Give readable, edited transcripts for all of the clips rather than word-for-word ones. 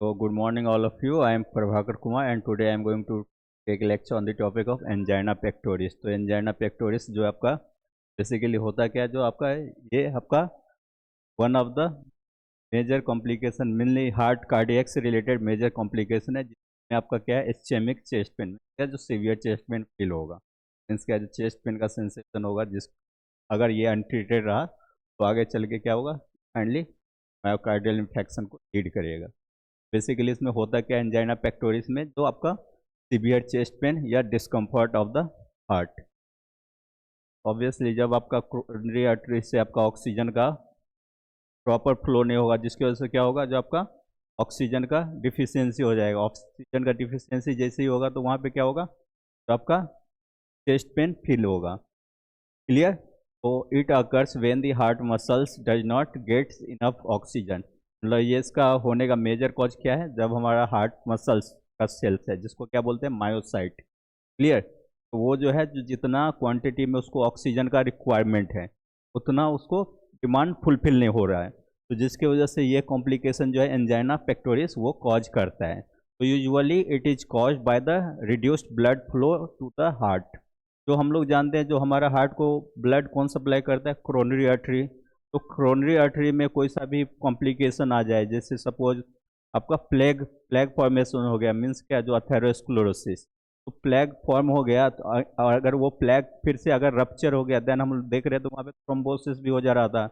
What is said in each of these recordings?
So good morning all of you. I am Prabhakar Kumar and today I am going to take a lecture on the topic of angina pectoris. तो angina pectoris जो आपका basically होता क्या है, जो आपका ये आपका one of the major complication mainly heart cardiac से रिलेटेड मेजर कॉम्प्लिकेशन है, जिसमें आपका क्या है इस्चेमिक चेस्ट पेन क्या जो सीवियर चेस्ट पेन फील होगा। मीन्स क्या जो चेस्ट पेन का सेंसेशन होगा, जिस अगर ये अनट्रीटेड रहा तो आगे चल के क्या होगा, फाइनली मायोकार्डियल इन्फेक्शन को लीड करेगा। बेसिकली इसमें होता क्या है एंजाइना पेक्टोरिस में, जो आपका सीवियर चेस्ट पेन या discomfort of the heart. Obviously जब आपका कोरोनरी आर्टरी से आपका ऑक्सीजन का प्रॉपर फ्लो नहीं होगा, जिसकी वजह से क्या होगा, जो आपका ऑक्सीजन का डिफिशियंसी हो जाएगा। ऑक्सीजन का डिफिशियंसी जैसे ही होगा तो वहाँ पे क्या होगा, तो आपका चेस्ट पेन फील होगा। क्लियर। तो it occurs when the heart muscles does not gets enough oxygen. मतलब ये इसका होने का मेजर कॉज क्या है, जब हमारा हार्ट मसल्स का सेल्स है जिसको क्या बोलते हैं मायोसाइट। क्लियर। तो वो जो है जो जितना क्वांटिटी में उसको ऑक्सीजन का रिक्वायरमेंट है उतना उसको डिमांड फुलफिल नहीं हो रहा है, तो जिसकी वजह से ये कॉम्प्लिकेशन जो है एंजाइना पेक्टोरिस वो कॉज करता है। तो usually it is caused by the reduced blood flow to the heart. जो हम लोग जानते हैं जो हमारा हार्ट को ब्लड कौन सप्लाई करता है, कोरोनरी आर्टरी। तो कोरोनरी आर्टरी में कोई सा भी कॉम्प्लिकेशन आ जाए, जैसे सपोज आपका प्लेग प्लेग फॉर्मेशन हो गया, मीन्स क्या जो अथेरोस्क्लेरोसिस, तो प्लेग फॉर्म हो गया तो और अगर वो प्लेग फिर से अगर रप्चर हो गया, देन हम देख रहे हैं तो वहाँ पे थ्रोम्बोसिस भी हो जा रहा था।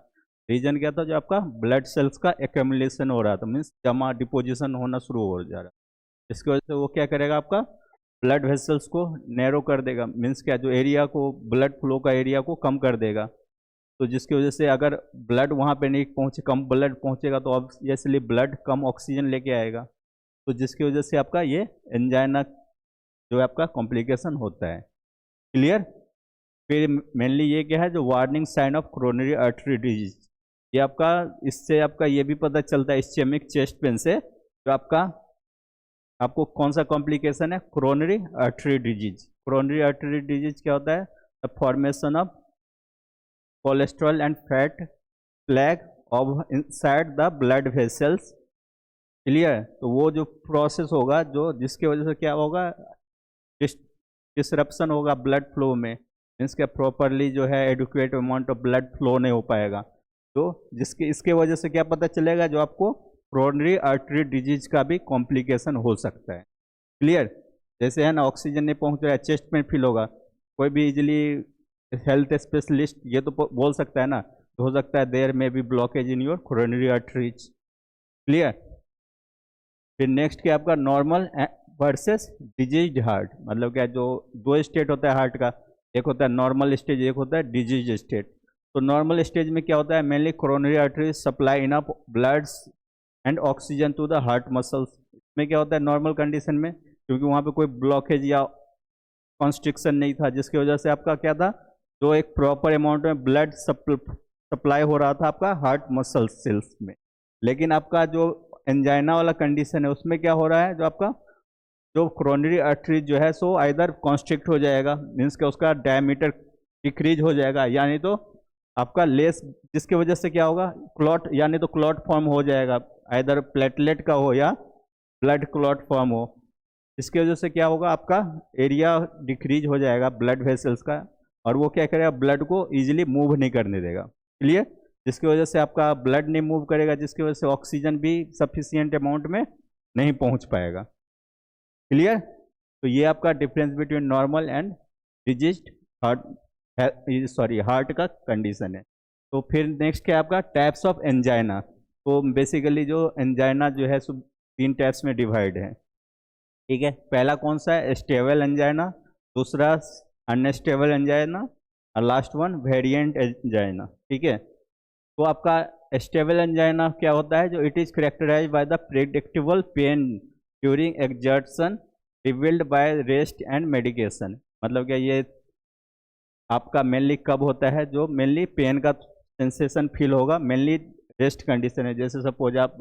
रीजन क्या था, जो आपका ब्लड सेल्स का एक्यूमुलेशन हो रहा था, मीन्स जमा डिपोजिशन होना शुरू हो जा रहा। इसकी वजह से वो क्या करेगा, आपका ब्लड वेसल्स को नैरो कर देगा, मीन्स क्या जो एरिया को ब्लड फ्लो का एरिया को कम कर देगा। तो जिसकी वजह से अगर ब्लड वहाँ पे नहीं पहुँचे, कम ब्लड पहुँचेगा तो ऑब्वियसली ब्लड कम ऑक्सीजन लेके आएगा, तो जिसकी वजह से आपका ये एंजाइना जो है आपका कॉम्प्लिकेशन होता है। क्लियर। फिर मेनली ये क्या है, जो warning sign of coronary artery disease, ये आपका इससे आपका ये भी पता चलता है इस्चेमिक चेस्ट पेन से, जो आपका आपको कौन सा कॉम्प्लिकेशन है, coronary artery disease. Coronary artery disease क्या होता है, the formation of cholesterol and fat plaque of inside the blood vessels. Clear. तो वो जो प्रोसेस होगा जो जिसके वजह से क्या होगा, डिसरप्शन होगा ब्लड फ्लो में, मीन्स क्या प्रॉपरली जो है adequate amount of blood flow नहीं हो पाएगा। तो जिसके इसके वजह से क्या पता चलेगा, जो आपको कोरोनरी आर्टरी डिजीज का भी कॉम्प्लिकेशन हो सकता है। क्लियर। जैसे है ना, ऑक्सीजन नहीं पहुंच रहा है, चेस्ट में फील होगा, कोई भी इजीली हेल्थ स्पेशलिस्ट ये तो बोल सकता है ना, तो हो सकता है there may be blockage in your coronary arteries. Clear. फिर नेक्स्ट क्या आपका नॉर्मल वर्सेस डिजीज्ड हार्ट, मतलब क्या जो दो स्टेट होता है हार्ट का, एक होता है नॉर्मल स्टेज, एक होता है डिजीज स्टेट। तो नॉर्मल स्टेज में क्या होता है, mainly coronary artery supply enough bloods and oxygen to the heart muscles. इसमें क्या होता है नॉर्मल कंडीशन में, क्योंकि वहाँ पे कोई ब्लॉकेज या कॉन्स्ट्रिक्शन नहीं था, जिसकी वजह से आपका क्या था, जो एक प्रॉपर अमाउंट में ब्लड सप्लाई हो रहा था आपका हार्ट मसल सेल्स में। लेकिन आपका जो एंजाइना वाला कंडीशन है उसमें क्या हो रहा है, जो आपका जो कोरोनरी आर्टरी जो है सो आइदर कॉन्स्ट्रिक्ट हो जाएगा, मीन्स कि उसका डायमीटर डिक्रीज हो जाएगा, यानी तो आपका लेस, जिसकी वजह से क्या होगा क्लॉट, यानी तो क्लॉट फॉर्म हो जाएगा, आइदर प्लेटलेट का हो या ब्लड क्लॉट फॉर्म हो। इसकी वजह से क्या होगा, आपका एरिया डिक्रीज हो जाएगा ब्लड वेसल्स का, और वो क्या करेगा, ब्लड को इजीली मूव नहीं करने देगा। क्लियर। जिसकी वजह से आपका ब्लड नहीं मूव करेगा, जिसकी वजह से ऑक्सीजन भी सफिशियंट अमाउंट में नहीं पहुंच पाएगा। क्लियर। तो ये आपका difference between normal and diseased heart का कंडीशन है। तो फिर नेक्स्ट क्या आपका टाइप्स ऑफ एंजाइना। तो बेसिकली जो एंजाइना जो है सब 3 टाइप्स में डिवाइड है। ठीक है, पहला कौन सा है, स्टेबल एंजाइना, दूसरा अनस्टेबल एंजाइना, और लास्ट वन वेरिएंट एंजाइना। ठीक है। तो आपका स्टेबल एंजाइना क्या होता है, जो it is characterize by the predictable pain during exertion relieved by rest and medication. मतलब क्या ये आपका मेनली कब होता है, जो मेनली पेन का सेंसेशन फील होगा, मेनली रेस्ट कंडीशन है, जैसे सपोज आप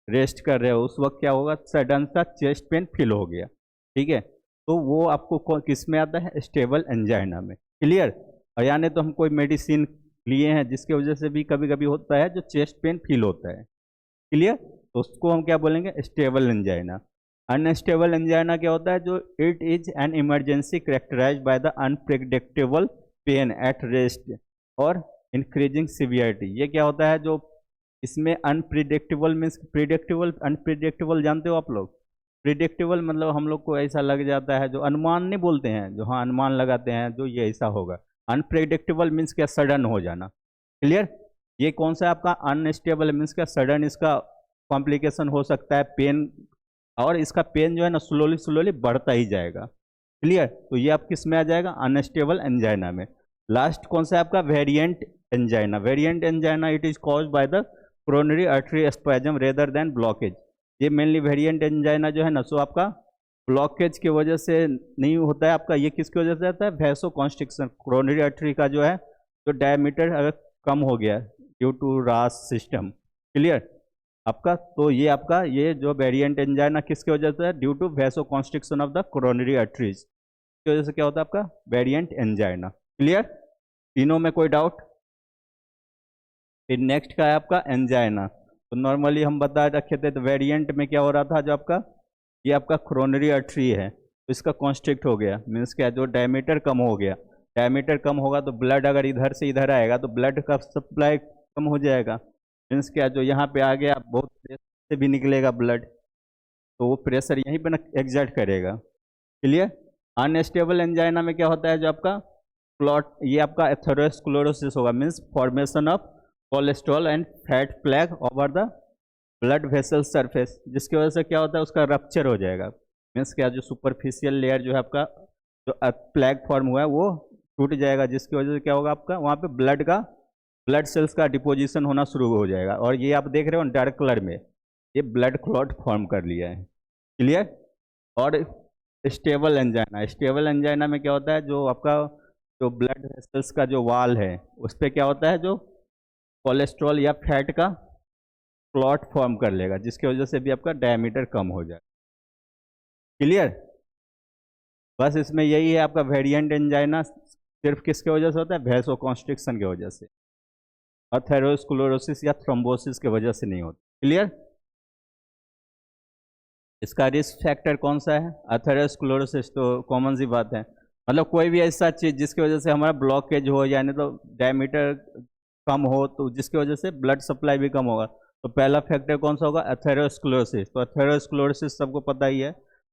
रेस्ट कर रहे हो उस वक्त क्या होगा, सडन सा चेस्ट पेन फील हो गया। ठीक है। तो वो आपको किस में आता है, स्टेबल एंजाइना में। क्लियर। और यानी तो हम कोई मेडिसिन लिए हैं जिसकी वजह से भी कभी कभी होता है जो चेस्ट पेन फील होता है। क्लियर। तो उसको हम क्या बोलेंगे, स्टेबल एंजाइना। अनस्टेबल एंजाइना क्या होता है, जो it is an emergency characterised by the unpredictable pen at rest और इंक्रीजिंग सीवियरिटी। ये क्या होता है, जो इसमें अनप्रिडिक्टेबल मीन्स प्रिडिक्टेबल, अनप्रिडिक्टेबल जानते हो आप लोग। प्रिडिक्टेबल मतलब हम लोग को ऐसा लग जाता है, जो अनुमान नहीं बोलते हैं, जो हाँ अनुमान लगाते हैं जो ये ऐसा होगा। अनप्रिडिक्टेबल मीन्स क्या, सडन हो जाना। क्लियर। ये कौन सा आपका अनस्टेबल मीन्स क्या, सडन इसका कॉम्प्लिकेशन हो सकता है, पेन, और इसका पेन जो है ना स्लोली स्लोली बढ़ता ही जाएगा। क्लियर। तो ये आप किस में आ जाएगा, अनस्टेबल एंजाइना में। लास्ट कौन सा है आपका, variant angina. Variant angina it is caused by the coronary artery spasm rather than blockage. ये मेनली वेरिएंट एंजाइना जो है ना, सो आपका ब्लॉकेज की वजह से नहीं होता है आपका, ये किसकी वजह से आता है, वैसो कॉन्स्ट्रिक्शन। कोरोनरी आर्टरी का जो है, जो डायमीटर अगर कम हो गया ड्यू टू रास सिस्टम। क्लियर आपका। तो ये आपका ये जो वेरिएंट एंजाइना किसकी वजह से है, due to vasoconstriction of the coronary arteries की वजह से क्या होता है आपका, वेरिएंट एंजाइना। क्लियर। तीनों में कोई डाउट। फिर नेक्स्ट का है आपका एंजाइना। तो नॉर्मली हम बता रखे थे, तो वेरिएंट में क्या हो रहा था, जो आपका ये आपका कोरोनरी आर्टरी है, तो इसका कॉन्स्ट्रिक्ट हो गया, मीन्स क्या, जो डायमीटर कम हो गया। डायमीटर कम होगा तो ब्लड अगर इधर से इधर आएगा तो ब्लड का सप्लाई कम हो जाएगा। मीन्स क्या, जो यहाँ पे आ गया बहुत प्रेशर से भी निकलेगा ब्लड, तो वो प्रेशर यहीं पे ना एग्जर्ट करेगा। क्लियर। अनस्टेबल एंजाइना में क्या होता है, जो आपका क्लॉट, ये आपका एथेरोस्क्लेरोसिस होगा, means formation of cholesterol and fat plaque over the blood vessel surface, जिसकी वजह से क्या होता है, उसका रप्चर हो जाएगा। मीन्स क्या, जो सुपरफिशियल लेयर जो है आपका, जो प्लैग फॉर्म हुआ है वो टूट जाएगा, जिसकी वजह से क्या होगा आपका, वहाँ पे ब्लड सेल्स का डिपोजिशन होना शुरू हो जाएगा। और ये आप देख रहे हो डार्क कलर में, ये ब्लड क्लॉट फॉर्म कर लिया है। क्लियर। और स्टेबल एंजाइना, स्टेबल एंजाइना में क्या होता है, जो आपका जो ब्लड वेसल्स का जो वाल है उस पर क्या होता है, जो कोलेस्ट्रॉल या फैट का क्लॉट फॉर्म कर लेगा, जिसकी वजह से भी आपका डायमीटर कम हो जाए। क्लियर। बस इसमें यही है आपका, वेरिएंट एंजाइना सिर्फ किसके वजह से होता है, वैसो कॉन्स्ट्रिक्शन की वजह से, और थेरोस्क्लेरोसिस या थ्रोम्बोसिस की वजह से नहीं होता। क्लियर। इसका रिस्क फैक्टर कौन सा है, अथेरोस्क्लेरोसिस, तो कॉमन सी बात है, मतलब कोई भी ऐसा चीज़ जिसकी वजह से हमारा ब्लॉकेज हो, यानी तो डायमीटर कम हो, तो जिसकी वजह से ब्लड सप्लाई भी कम होगा। तो पहला फैक्टर कौन सा होगा, एथेरोस्क्लेरोसिस। तो एथेरोस्क्लेरोसिस सबको पता ही है,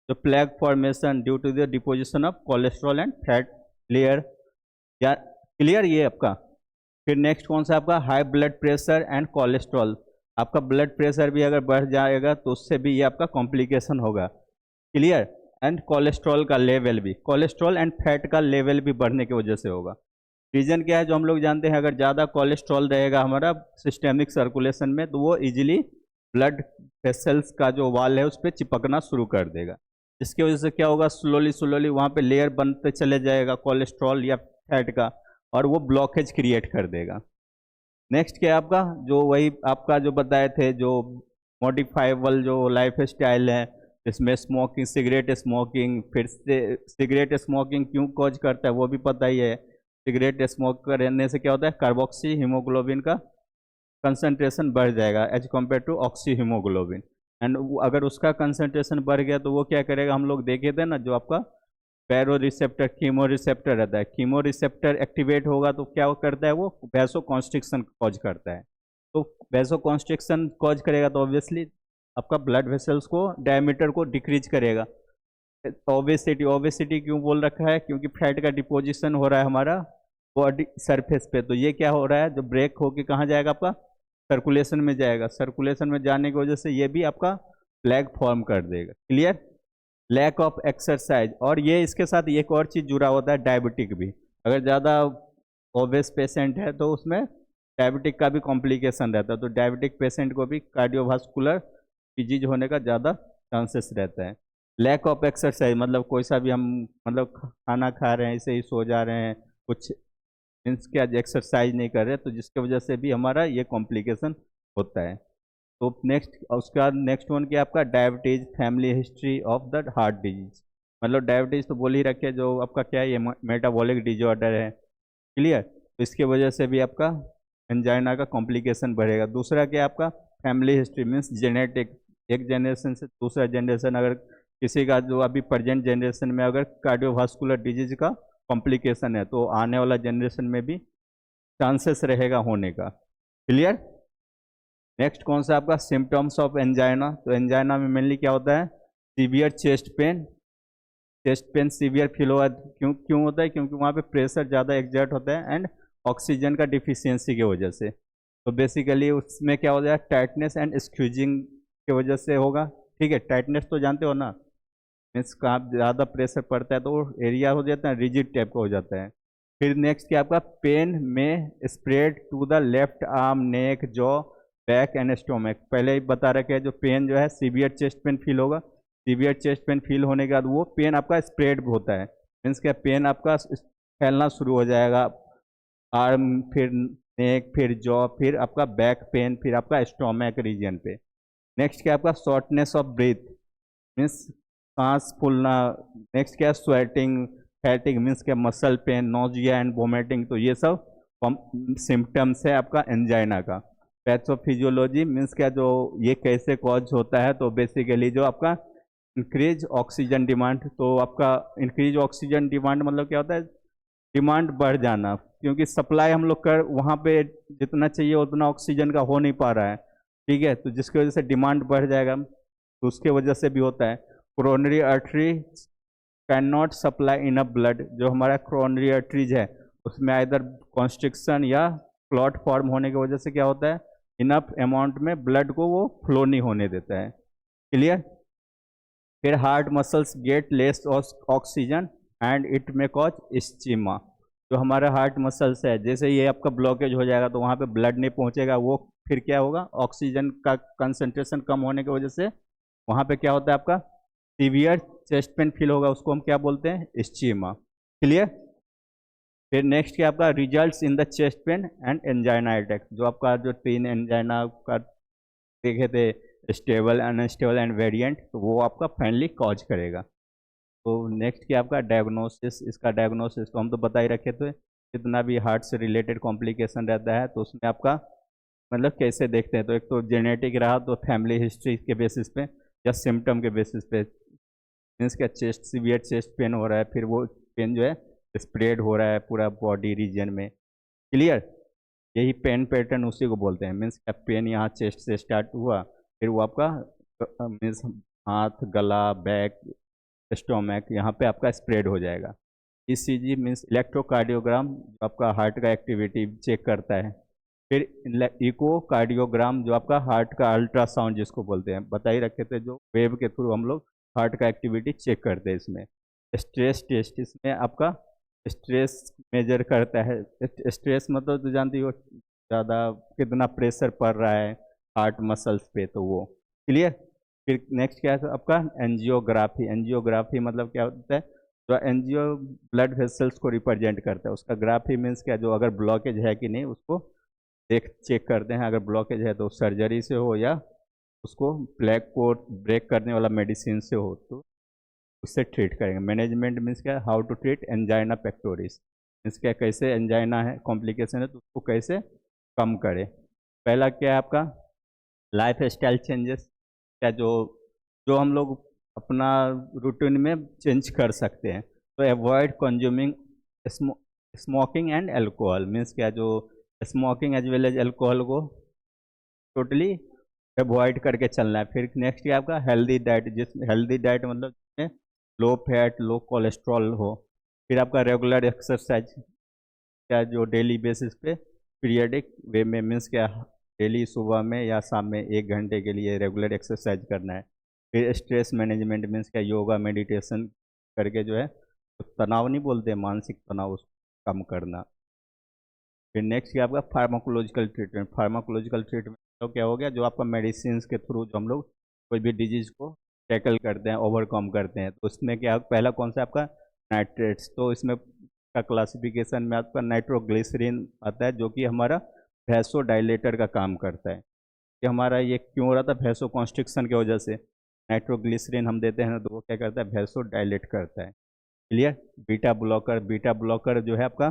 जो plaque formation due to the deposition of cholesterol and fat layer. या क्लियर ये आपका। फिर नेक्स्ट कौन सा आपका, high blood pressure and cholesterol. आपका ब्लड प्रेशर भी अगर बढ़ जाएगा तो उससे भी ये आपका कॉम्प्लिकेशन होगा। क्लियर। एंड कोलेस्ट्रॉल का लेवल भी, कोलेस्ट्रॉल एंड फैट का लेवल भी बढ़ने की वजह से होगा। रीजन क्या है, जो हम लोग जानते हैं, अगर ज़्यादा कोलेस्ट्रॉल रहेगा हमारा सिस्टेमिक सर्कुलेशन में, तो वो इजीली ब्लड वेसल्स का जो वाल है उस पर चिपकना शुरू कर देगा, जिसकी वजह से क्या होगा, स्लोली स्लोली वहाँ पे लेयर बनते चले जाएगा कोलेस्ट्रॉल या फैट का, और वो ब्लॉकेज क्रिएट कर देगा। नेक्स्ट क्या है आपका, जो वही आपका जो बताए थे, जो मॉडिफाइबल जो लाइफ स्टाइल है, इसमें स्मोकिंग, सिगरेट स्मोकिंग, फिर से सिगरेट स्मोकिंग क्यों कॉज करता है वो भी पता ही है। सिगरेट स्मोक करने से क्या होता है, कार्बोक्सी हीमोग्लोबिन का कंसंट्रेशन बढ़ जाएगा as compare to oxyhaemoglobin. And अगर उसका कंसंट्रेशन बढ़ गया तो वो क्या करेगा, हम लोग देखे थे ना, जो आपका पैरो रिसेप्टर, कीमो रिसेप्टर रहता है, कीमो रिसेप्टर एक्टिवेट होगा तो क्या करता है, वो वैसो कॉन्स्ट्रिक्शन कॉज करता है। तो वैसो कॉन्स्ट्रिक्शन कॉज करेगा तो ऑब्वियसली आपका ब्लड वेसल्स को डायमीटर को डिक्रीज करेगा। ओबेसिटी, ओबेसिटी क्यों बोल रखा है, क्योंकि फैट का डिपोजिशन हो रहा है हमारा बॉडी सरफेस पे, तो ये क्या हो रहा है, जो ब्रेक होके कहाँ जाएगा आपका, सर्कुलेशन में जाएगा। सर्कुलेशन में जाने की वजह से ये भी आपका प्लैग फॉर्म कर देगा। क्लियर। लैक ऑफ एक्सरसाइज, और ये इसके साथ एक और चीज़ जुड़ा होता है, डायबिटिक भी। अगर ज़्यादा ओबेस पेशेंट है तो उसमें डायबिटिक का भी कॉम्प्लिकेशन रहता है, तो डायबिटिक पेशेंट को भी कार्डियोवास्कुलर डिजीज होने का ज़्यादा चांसेस रहता है। लैक ऑफ एक्सरसाइज मतलब कोई सा भी हम मतलब खाना खा रहे हैं, ऐसे ही सो जा रहे हैं, कुछ मीन्स क्या एक्सरसाइज नहीं कर रहे, तो जिसकी वजह से भी हमारा ये कॉम्प्लिकेशन होता है। तो नेक्स्ट, उसके बाद नेक्स्ट वन क्या आपका, diabetes, family history of the heart disease. मतलब डायबिटीज तो बोल ही रखे, जो आपका क्या है, ये मेटाबॉलिक डिजॉर्डर है। क्लियर। तो इसकी वजह से भी आपका एंजाइना का कॉम्प्लिकेशन बढ़ेगा। दूसरा क्या आपका, फैमिली हिस्ट्री मीन्स जेनेटिक, एक जनरेशन से दूसरा जनरेशन, अगर किसी का जो अभी प्रेजेंट जनरेशन में अगर कार्डियोवास्कुलर डिजीज का कॉम्प्लिकेशन है तो आने वाला जनरेशन में भी चांसेस रहेगा होने का। क्लियर। नेक्स्ट कौन सा आपका सिम्टम्स ऑफ एंजाइना। तो एंजाइना में मेनली क्या होता है, severe chest pen severe feel होगा। क्यों क्यों होता है, क्योंकि वहाँ पे प्रेशर ज़्यादा एग्जर्ट होता है एंड ऑक्सीजन का डिफिशियंसी की वजह से। तो बेसिकली उसमें क्या हो जाएगा, टाइटनेस एंड स्क्यूजिंग की वजह से होगा। ठीक है, टाइटनेस तो जानते हो ना, मीन्स कहाँ ज़्यादा प्रेशर पड़ता है तो एरिया हो जाता है रिजिड टाइप का हो जाता है। फिर नेक्स्ट क्या आपका, पेन में spread to the left arm, neck, jaw, back and stomach. पहले ही बता रखे हैं, जो पेन जो है सीवियर चेस्ट पेन फील होगा। सीवियर चेस्ट पेन फील होने के बाद वो पेन आपका स्प्रेड होता है, मीन्स क्या पेन आपका फैलना शुरू हो जाएगा, आर्म, फिर नेक, फिर जॉ, फिर आपका बैक पेन, फिर आपका स्टोमक रीजन पे। नेक्स्ट क्या आपका शॉर्टनेस ऑफ ब्रीथ, मीन्स सांस फूलना। नेक्स्ट क्या स्वेटिंग, फैटिग मीन्स क्या muscle pain, nausea and vomiting. तो ये सब सिम्टम्स है आपका एंजाइना का। पैथोफिजियोलॉजी मीन्स क्या, जो ये कैसे कॉज होता है, तो बेसिकली जो आपका इंक्रीज ऑक्सीजन डिमांड। तो आपका इंक्रीज ऑक्सीजन डिमांड मतलब क्या होता है, डिमांड बढ़ जाना, क्योंकि सप्लाई हम लोग कर वहाँ पे जितना चाहिए उतना ऑक्सीजन का हो नहीं पा रहा है। ठीक है, तो जिसकी वजह से डिमांड बढ़ जाएगा, तो उसके वजह से भी होता है। Coronary artery can not supply enough blood. जो हमारा कोरोनरी आर्टरीज है उसमें इधर कॉन्स्ट्रिक्शन या क्लॉट फॉर्म होने की वजह से क्या होता है, इनफ अमाउंट में ब्लड को वो फ्लो नहीं होने देता है। क्लियर। फिर heart muscles get less oxygen and it में कॉज इस्चीमा। जो हमारा हार्ट मसल्स है, जैसे ये आपका ब्लॉकेज हो जाएगा तो वहाँ पे ब्लड नहीं पहुँचेगा, वो फिर क्या होगा, ऑक्सीजन का कंसंट्रेशन कम होने की वजह से वहाँ पे क्या होता है आपका सीवियर चेस्ट पेन फील होगा, उसको हम क्या बोलते हैं, इस्चीमा। क्लियर। फिर नेक्स्ट क्या आपका results in the chest pain and angina attack. जो आपका जो 3 एंजाइना का देखे थे, स्टेबल, अनस्टेबल एंड वेरिएंट, तो वो आपका फाइनली कॉज करेगा। तो नेक्स्ट क्या आपका डायग्नोसिस। इसका डायग्नोसिस तो हम तो बता ही रखे थे, जितना भी हार्ट से रिलेटेड कॉम्प्लिकेशन रहता है तो उसमें आपका मतलब कैसे देखते हैं, तो एक तो जेनेटिक रहा तो फैमिली हिस्ट्री के बेसिस पे या सिम्टम के बेसिस पे। मीन्स क्या चेस्ट सीवियर चेस्ट पेन हो रहा है, फिर वो पेन जो है स्प्रेड हो रहा है पूरा बॉडी रीजन में। क्लियर। यही पेन पैटर्न उसी को बोलते हैं। मीन्स क्या पेन यहाँ चेस्ट से स्टार्ट हुआ, फिर वो आपका मीन्स हाथ, गला, बैक, स्टोमक, यहाँ पे आपका स्प्रेड हो जाएगा। ईसीजी मीन्स इलेक्ट्रोकार्डियोग्राम, जो आपका हार्ट का एक्टिविटी चेक करता है। फिर इको कार्डियोग्राम, जो आपका हार्ट का अल्ट्रासाउंड जिसको बोलते हैं, बता ही रखे थे, जो वेव के थ्रू हम लोग हार्ट का एक्टिविटी चेक करते हैं। इसमें स्ट्रेस टेस्ट, इसमें आपका स्ट्रेस मेजर करता है। स्ट्रेस मतलब तो जानती हो, ज़्यादा कितना प्रेशर पड़ रहा है हार्ट मसल्स पे, तो वो। क्लियर। फिर नेक्स्ट क्या है आपका एंजियोग्राफी। एंजियोग्राफी मतलब क्या होता है, जो एंजियो ब्लड वेसल्स को रिप्रेजेंट करता है, उसका ग्राफी मीन्स क्या, जो अगर ब्लॉकेज है कि नहीं उसको देख चेक करते हैं। अगर ब्लॉकेज है तो सर्जरी से हो या उसको प्लेग को ब्रेक करने वाला मेडिसिन से हो तो उससे ट्रीट करेंगे। मैनेजमेंट मीन्स क्या, how to treat angina pectoris, means क्या कैसे एंजाइना है कॉम्प्लिकेशन है तो उसको कैसे कम करें। पहला क्या है आपका लाइफ स्टाइल चेंजेस, क्या जो जो हम लोग अपना रूटीन में चेंज कर सकते हैं। तो avoid consuming smoking and alcohol, means क्या, जो smoking as well as alcohol को टोटली अवॉइड करके चलना है। फिर नेक्स्ट क्या आपका हेल्दी डाइट, जिस हेल्दी डाइट मतलब जिसमें लो फैट, लो कोलेस्ट्रॉल हो। फिर आपका रेगुलर एक्सरसाइज, क्या जो डेली बेसिस पे पीरियडिक वे में, मीन्स क्या डेली सुबह में या शाम में 1 घंटे के लिए रेगुलर एक्सरसाइज करना है। फिर स्ट्रेस मैनेजमेंट मीन्स क्या योगा मेडिटेशन करके जो है, तो तनाव नहीं बोलते, मानसिक तनाव उसको कम करना। फिर नेक्स्ट क्या आपका फार्माकोलॉजिकल ट्रीटमेंट। फार्माकोलॉजिकल ट्रीटमेंट तो क्या हो गया, जो आपका मेडिसिन के थ्रू जो हम लोग कोई भी डिजीज को टैकल करते हैं, ओवरकम करते हैं। तो उसमें क्या पहला कौन सा आपका नाइट्रेट्स, तो इसमें का क्लासिफिकेशन में आपका नाइट्रोग्लिसरीन आता है, जो कि हमारा वैसो डायलेटर का काम करता है। कि हमारा ये क्यों हो रहा था, वैसो कॉन्स्ट्रिक्शन की वजह से नाइट्रोग्लिसरीन हम देते हैं तो वो क्या करता है, वैसो डायलेट करता है। Clear. Beta blocker, beta blocker जो है आपका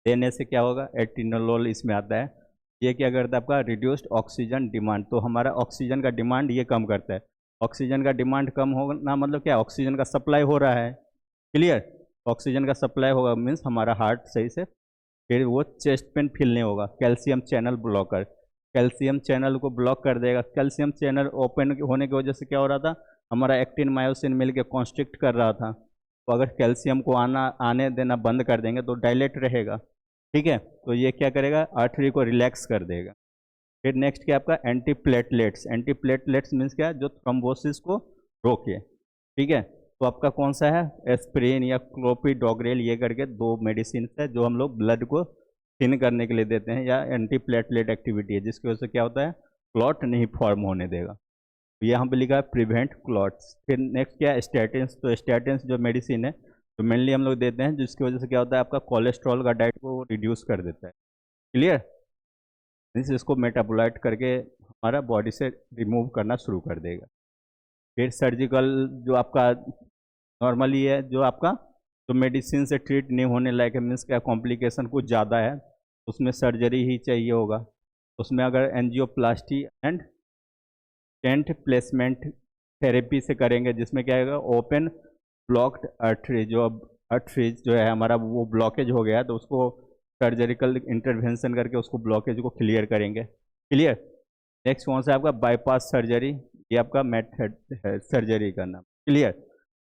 देने से क्या होगा, एटिनोलोल इसमें आता है, ये क्या करता है आपका रिड्यूस्ड ऑक्सीजन डिमांड, तो हमारा ऑक्सीजन का डिमांड ये कम करता है। ऑक्सीजन का डिमांड कम होना मतलब क्या, ऑक्सीजन का सप्लाई हो रहा है, क्लियर। ऑक्सीजन का सप्लाई होगा मीन्स हमारा हार्ट सही से, फिर वो चेस्ट पेन फील नहीं होगा। Calcium channel blocker, calcium channel को ब्लॉक कर देगा। कैल्शियम चैनल ओपन होने की वजह से क्या हो रहा था, हमारा एक्टिन मायोसिन मिलके कॉन्स्ट्रिक्ट कर रहा था, तो अगर कैल्शियम को आने देना बंद कर देंगे तो डायलेट रहेगा, ठीक है। तो ये क्या करेगा, आर्टरी को रिलैक्स कर देगा। फिर नेक्स्ट क्या आपका anti platelets, anti platelets means क्या, जो थ्रोम्बोसिस को रोके, ठीक है। तो आपका कौन सा है, एस्प्रिन या क्लोपिडोग्रेल, ये करके दो मेडिसिन है जो हम लोग ब्लड को थिन करने के लिए देते हैं, या एंटी प्लेटलेट एक्टिविटी है जिसकी वजह से क्या होता है, क्लॉट नहीं फॉर्म होने देगा। तो यहाँ पे लिखा है प्रिवेंट क्लॉट्स। फिर नेक्स्ट क्या है, स्टैटिन्स, तो स्टैटिन्स जो मेडिसिन है तो मेनली हम लोग देते हैं जिसकी वजह से क्या होता है, आपका कोलेस्ट्रॉल का डाइट को रिड्यूस कर देता है, क्लियर। मीन्स इसको मेटाबोलाइट करके हमारा बॉडी से रिमूव करना शुरू कर देगा। फिर सर्जिकल जो आपका नॉर्मली है, जो आपका तो मेडिसिन से ट्रीट नहीं होने लायक है, मीन्स क्या कॉम्प्लिकेशन कुछ ज़्यादा है, उसमें सर्जरी ही चाहिए होगा। उसमें अगर angioplasty and tent placement therapy से करेंगे, जिसमें क्या होगा, ओपन ब्लॉक्ड आर्टरी, जो अब आर्टरीज जो है हमारा वो ब्लॉकेज हो गया, तो उसको सर्जरिकल इंटरवेंशन करके उसको ब्लॉकेज को क्लियर करेंगे, क्लियर। नेक्स्ट कौन सा आपका बाईपास सर्जरी, ये आपका मेथड है सर्जरी का नाम, क्लियर।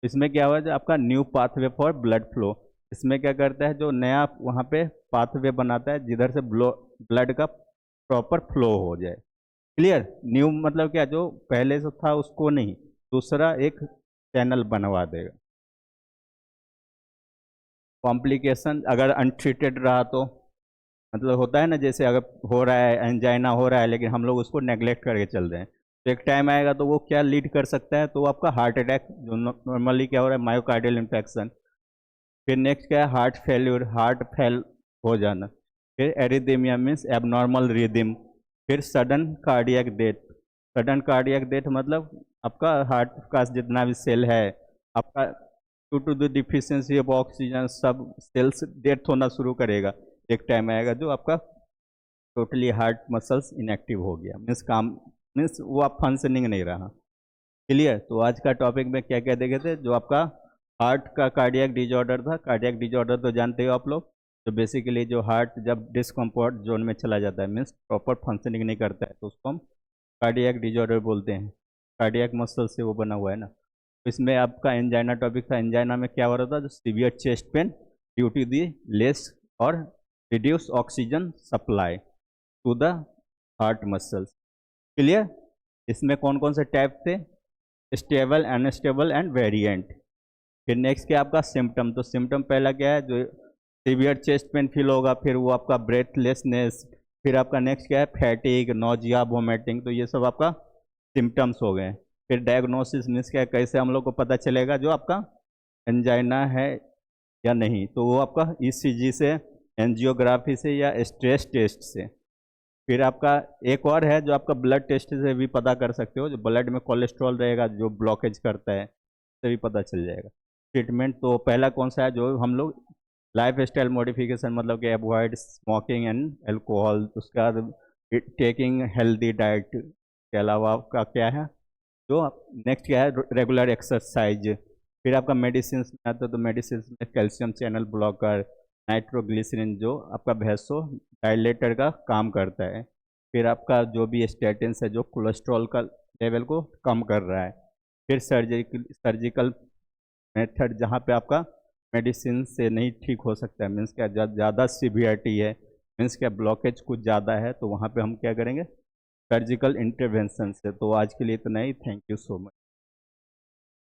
इसमें क्या हुआ, जो आपका new pathway for blood flow, इसमें क्या करता है, जो नया वहाँ पे पाथवे बनाता है जिधर से ब्लड का प्रॉपर फ्लो हो जाए, क्लियर। न्यू मतलब क्या, जो पहले से था उसको नहीं, दूसरा एक चैनल बनवा देगा। कॉम्प्लिकेशन अगर अनट्रीटेड रहा तो मतलब होता है ना, जैसे अगर हो रहा है एंजाइना हो रहा है लेकिन हम लोग उसको नेग्लेक्ट करके चल रहे हैं, तो एक टाइम आएगा तो वो क्या लीड कर सकता है, तो आपका हार्ट अटैक, जो नॉर्मली क्या हो रहा है, मायोकार्डियल इन्फेक्शन। फिर नेक्स्ट क्या है, हार्ट फेल्यूर, हार्ट फेल हो जाना। फिर एरिथमिया मीन्स एबनॉर्मल रिदम। फिर sudden cardiac death, sudden cardiac death मतलब आपका हार्ट का जितना भी सेल है आपका due to the deficiency of oxygen सब सेल्स डेथ होना शुरू करेगा। एक टाइम आएगा जो आपका टोटली हार्ट मसल्स इनएक्टिव हो गया, मीन्स काम, मीन्स वो आप फंक्शनिंग नहीं रहा, क्लियर। तो आज का टॉपिक में क्या क्या देखे थे, जो आपका हार्ट का कार्डियक डिजॉर्डर था। कार्डियक डिजॉर्डर तो जानते हो आप लोग, तो बेसिकली जो हार्ट जब डिस्कम्फर्ट जोन में चला जाता है, मीन्स प्रॉपर फंक्शनिंग नहीं करता है, तो उसको हम कार्डियक डिजॉर्डर बोलते हैं। कार्डियक मसल से वो बना हुआ है ना। इसमें आपका एंजाइना टॉपिक था, एंजाइना में क्या हो रहा था, जो severe chest pain due to the less और reduce oxygen supply to the heart muscles, clear. इसमें कौन कौन से टाइप थे, स्टेबल, अनस्टेबल एंड वेरिएंट। फिर नेक्स्ट क्या आपका सिम्टम, तो सिम्टम पहला क्या है, जो सीवियर चेस्ट पेन फील होगा, फिर वो आपका ब्रेथलेसनेस, फिर आपका नेक्स्ट क्या है, फैटिक, नोजिया, वोमिटिंग, तो ये सब आपका सिम्टम्स हो गए। फिर डायग्नोसिस मीन्स क्या, कैसे हम लोग को पता चलेगा जो आपका एंजाइना है या नहीं, तो वो आपका ईसीजी से, एंजियोग्राफी से, या स्ट्रेस टेस्ट से। फिर आपका एक और है जो आपका ब्लड टेस्ट से भी पता कर सकते हो, जो ब्लड में कोलेस्ट्रॉल रहेगा जो ब्लॉकेज करता है, से भी पता चल जाएगा। ट्रीटमेंट तो पहला कौन सा है, जो हम लोग लाइफ स्टाइल मॉडिफिकेशन, मतलब कि अवॉइड स्मोकिंग एंड एल्कोहल, उसके बाद टेकिंग हेल्दी डाइट के अलावा आपका क्या है, जो नेक्स्ट क्या है, रेगुलर एक्सरसाइज। फिर आपका मेडिसिन में आता है, तो मेडिसिन में कैल्शियम चैनल ब्लॉकर, नाइट्रोग्लिसरीन जो आपका वैसो डायलेटर का काम करता है। फिर आपका जो भी स्टेटिन्स है जो कोलेस्ट्रॉल का लेवल को कम कर रहा है। फिर सर्जिकल मेथड जहाँ पे आपका मेडिसिन से नहीं ठीक हो सकता है, मीन्स क्या ज़्यादा सीवियरिटी है, मीन्स क्या ब्लॉकेज कुछ ज़्यादा है, तो वहाँ पे हम क्या करेंगे, सर्जिकल इंटरवेंशन से। तो आज के लिए इतना ही, थैंक यू सो मच।